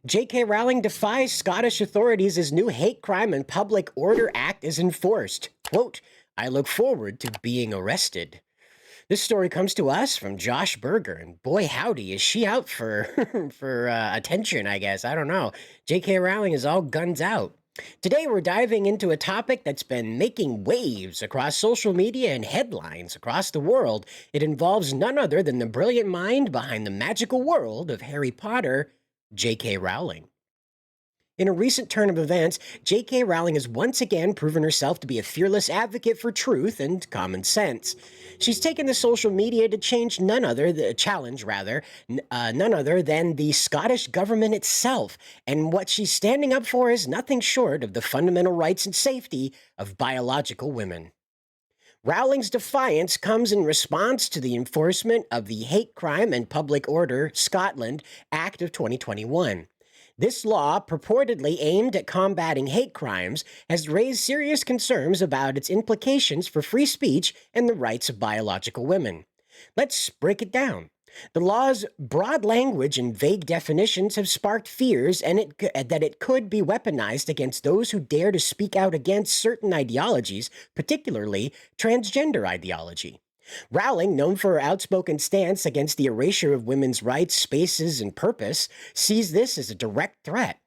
JK Rowling defies Scottish authorities as new hate crime and public order act is enforced. Quote, I look forward to being arrested. This story comes to us from Josh Berger, and boy howdy, is she out for attention, I guess. I don't know. JK Rowling is all guns out. Today we're diving into a topic that's been making waves across social media and headlines across the world. It involves none other than the brilliant mind behind the magical world of Harry Potter, JK Rowling. In a recent turn of events, J.K. Rowling has once again proven herself to be a fearless advocate for truth and common sense. She's taken to social media to challenge none other than the Scottish government itself, and what she's standing up for is nothing short of the fundamental rights and safety of biological women. Rowling's defiance comes in response to the enforcement of the Hate Crime and Public Order Scotland Act of 2021. This law, purportedly aimed at combating hate crimes, has raised serious concerns about its implications for free speech and the rights of biological women. Let's break it down. The law's broad language and vague definitions have sparked fears that it could be weaponized against those who dare to speak out against certain ideologies, particularly transgender ideology. Rowling, known for her outspoken stance against the erasure of women's rights, spaces, and purpose, sees this as a direct threat.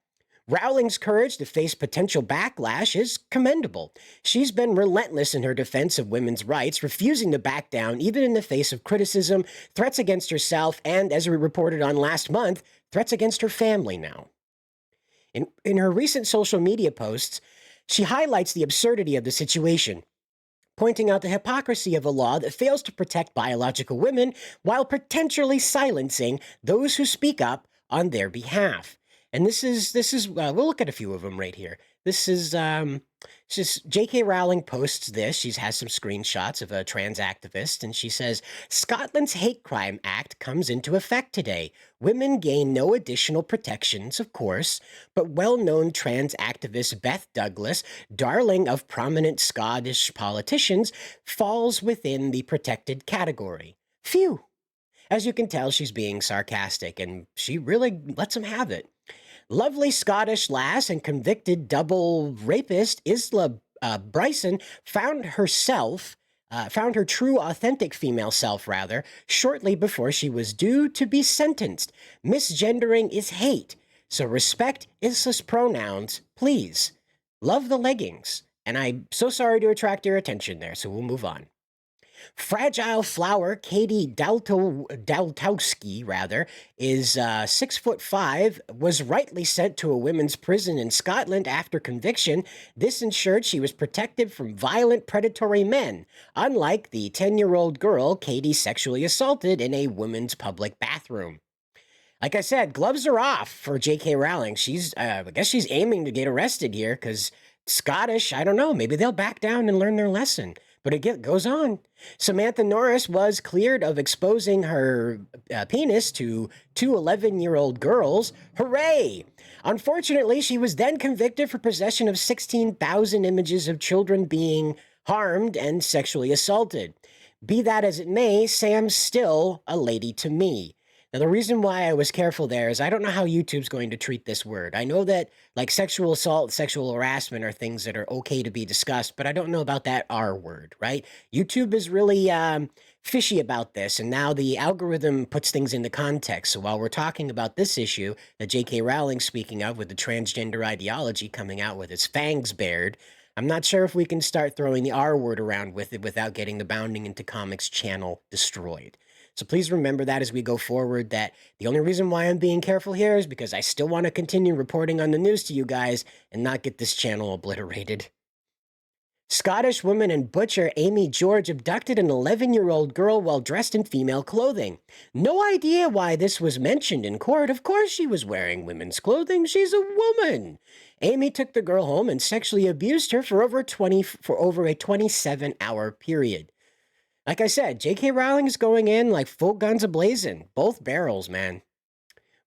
Rowling's courage to face potential backlash is commendable. She's been relentless in her defense of women's rights, refusing to back down even in the face of criticism, threats against herself, and, as we reported on last month, threats against her family now. In her recent social media posts, she highlights the absurdity of the situation, pointing out the hypocrisy of a law that fails to protect biological women while potentially silencing those who speak up on their behalf. And this is we'll look at a few of them right here. This is just J.K. Rowling posts this. She has some screenshots of a trans activist, and she says, Scotland's Hate Crime Act comes into effect today. Women gain no additional protections, of course, but well-known trans activist Beth Douglas, darling of prominent Scottish politicians, falls within the protected category. Phew. As you can tell, she's being sarcastic, and she really lets him have it. Lovely Scottish lass and convicted double rapist Isla Bryson found her true authentic female self, shortly before she was due to be sentenced. Misgendering is hate, so respect Isla's pronouns, please. Love the leggings. And I'm so sorry to attract your attention there, so we'll move on. Fragile flower Katie Daltowski, is 6'5", was rightly sent to a women's prison in Scotland after conviction. This ensured she was protected from violent predatory men, unlike the 10-year-old girl Katie sexually assaulted in a women's public bathroom. Like I said, gloves are off for J.K. Rowling. I guess she's aiming to get arrested here because Scottish, I don't know, maybe they'll back down and learn their lesson. But it goes on. Samantha Norris was cleared of exposing her penis to two 11-year-old girls. Hooray! Unfortunately, she was then convicted for possession of 16,000 images of children being harmed and sexually assaulted. Be that as it may, Sam's still a lady to me. Now, the reason why I was careful there is I don't know how YouTube's going to treat this word. I know that, like, sexual assault, sexual harassment are things that are okay to be discussed, but I don't know about that R word, right? YouTube is really fishy about this, and now the algorithm puts things into context. So while we're talking about this issue that J.K. Rowling's speaking of with the transgender ideology coming out with its fangs bared, I'm not sure if we can start throwing the R word around with it without getting the Bounding into Comics channel destroyed. So please remember that as we go forward, that the only reason why I'm being careful here is because I still want to continue reporting on the news to you guys and not get this channel obliterated. Scottish woman and butcher Amy George abducted an 11-year-old girl while dressed in female clothing. No idea why this was mentioned in court. Of course she was wearing women's clothing. She's a woman. Amy took the girl home and sexually abused her for over a 27-hour period. Like I said, J.K. Rowling is going in like full guns a-blazing. Both barrels, man.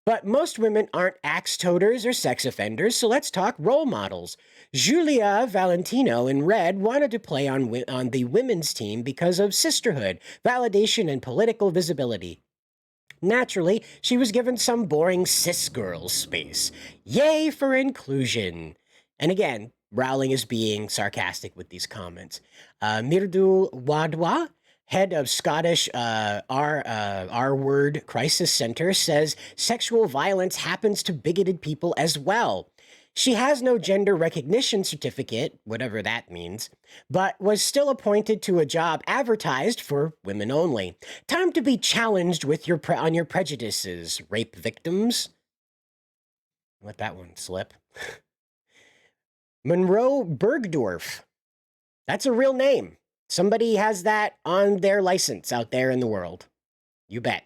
But most women aren't axe-toters or sex offenders, so let's talk role models. Julia Valentino in red wanted to play on the women's team because of sisterhood, validation, and political visibility. Naturally, she was given some boring cis girl space. Yay for inclusion! And again, Rowling is being sarcastic with these comments. Mirdu Wadwa, head of Scottish R Word Crisis Center, says sexual violence happens to bigoted people as well. She has no gender recognition certificate, whatever that means, but was still appointed to a job advertised for women only. Time to be challenged with on your prejudices, rape victims. Let that one slip. Monroe Bergdorf. That's a real name. Somebody has that on their license out there in the world. You bet.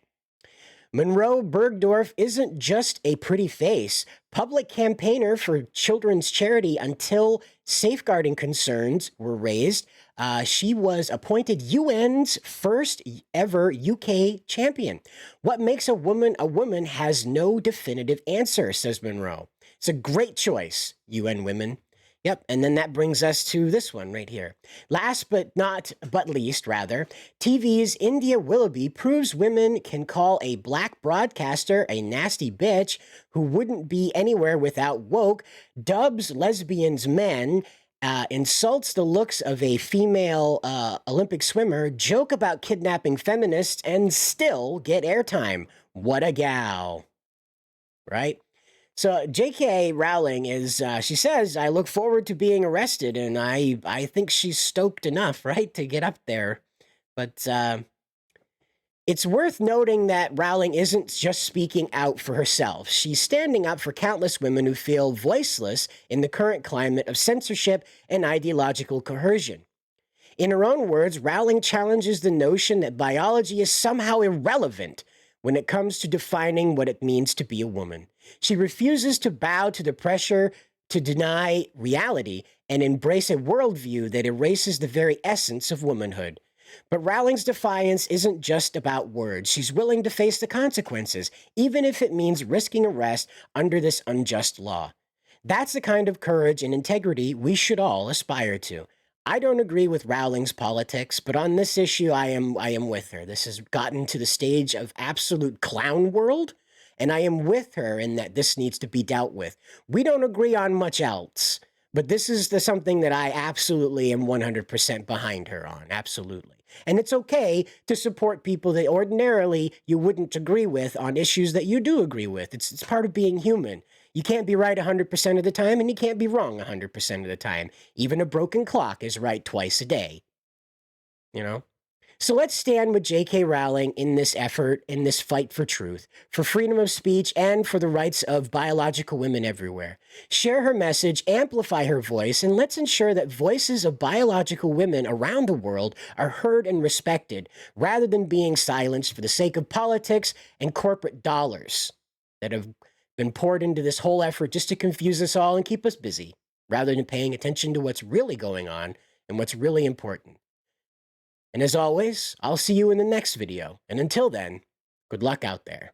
Monroe Bergdorf isn't just a pretty face. Public campaigner for children's charity until safeguarding concerns were raised. She was appointed UN's first ever UK champion. What makes a woman has no definitive answer, says Monroe. It's a great choice, UN women. Yep, and then that brings us to this one right here. Last but least, TV's India Willoughby proves women can call a black broadcaster a nasty bitch who wouldn't be anywhere without woke, dubs lesbians men, insults the looks of a female Olympic swimmer, joke about kidnapping feminists, and still get airtime. What a gal. Right? So JK Rowling is, she says, I look forward to being arrested, and I think she's stoked enough, right, to get up there. But it's worth noting that Rowling isn't just speaking out for herself. She's standing up for countless women who feel voiceless in the current climate of censorship and ideological coercion. In her own words, Rowling challenges the notion that biology is somehow irrelevant when it comes to defining what it means to be a woman. She refuses to bow to the pressure to deny reality and embrace a worldview that erases the very essence of womanhood. But Rowling's defiance isn't just about words. She's willing to face the consequences, even if it means risking arrest under this unjust law. That's the kind of courage and integrity we should all aspire to. I don't agree with Rowling's politics, but on this issue, I am with her. This has gotten to the stage of absolute clown world, and I am with her in that this needs to be dealt with. We don't agree on much else, but this is something that I absolutely am 100% behind her on, absolutely. And it's okay to support people that ordinarily you wouldn't agree with on issues that you do agree with. It's part of being human. You can't be right 100% of the time, and you can't be wrong 100% of the time. Even a broken clock is right twice a day. You know? So let's stand with JK Rowling in this effort, in this fight for truth, for freedom of speech, and for the rights of biological women everywhere. Share her message, amplify her voice, and let's ensure that voices of biological women around the world are heard and respected, rather than being silenced for the sake of politics and corporate dollars that have been poured into this whole effort just to confuse us all and keep us busy, rather than paying attention to what's really going on and what's really important. And as always, I'll see you in the next video. And until then, good luck out there.